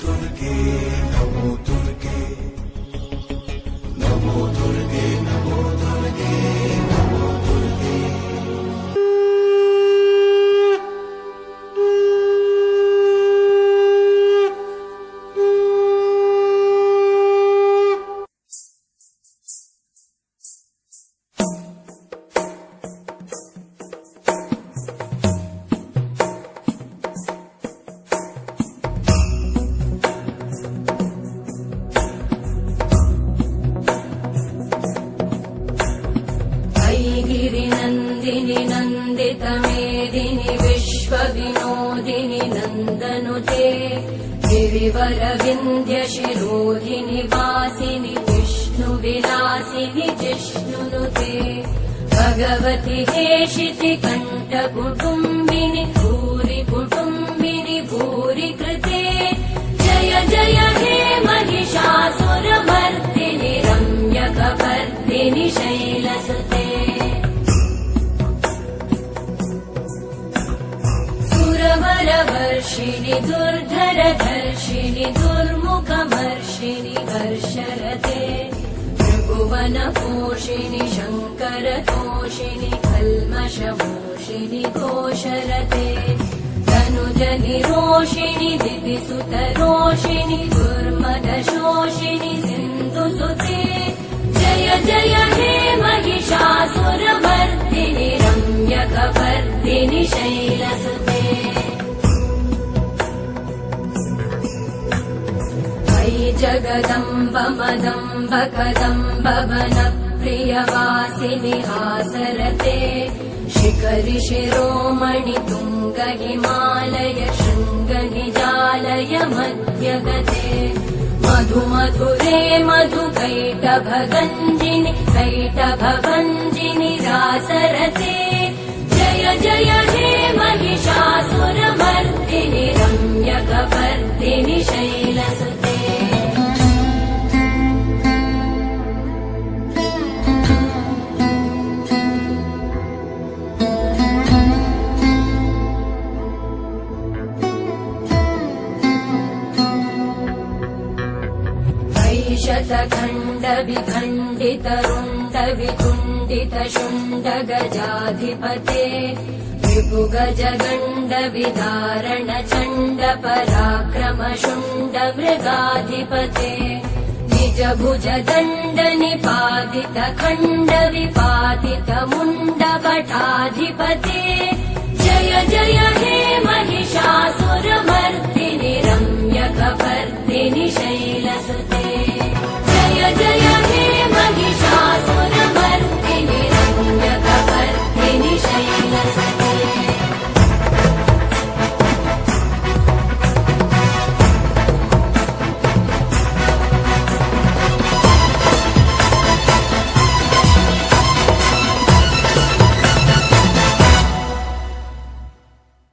दुर्गे नमो दुर्गे नमो दुर्गे नमो दुर्गे नमो दुर्गे। गिरिनन्दिनि नन्दितमेदिनि विश्वविनोदिनि नन्दनुते गिरिवरविन्द्यशिरोधिनि वासिनि विष्णुविलासिनि जिष्णुनुते भगवति हेशिति कण्ठकुटुम्बिनि भूरि कुटुम्बिनि भूरि कृते जय जय हे महिषासुरमर्दिनि रम्यकपर्दिनि शैलसुते वर्षिणि दुर्धरधर्षिणि दुर्मुखमर्षिणि हर्षरते त्रिभुवनपोषिणि शङ्करतोषिणि कल्मषमोषिणि घोषरते तनुजनिरोषिणि दिविसुतरोषिणि दुर्मदशोषिणि सिन्धुसुते जय जय हे महिषासुरमर्दिनि रम्यकपर्दिनि शैलसुते जगदम्ब मदम्ब कदम्ब वनप्रियवासिनि हासरते शिखरि शिरोमणि तुङ्ग हिमालय शृङ्ग निजालय मध्यगते मधु मधुरे मधु कैटभगञ्जिनि कैटभभञ्जिनि रासरते जय जय हे महिषासुरमर्दिनि रम्यकपर्दिनि शैलसुते शतखण्ड विखण्डित रुण्ड वितुण्डित शुण्ड गजाधिपते विभुगज गण्ड विदारण चण्ड पराक्रम शुण्ड मृगाधिपते निज भुज दण्ड निपातित खण्ड विपातित मुण्ड भटाधिपते जय जय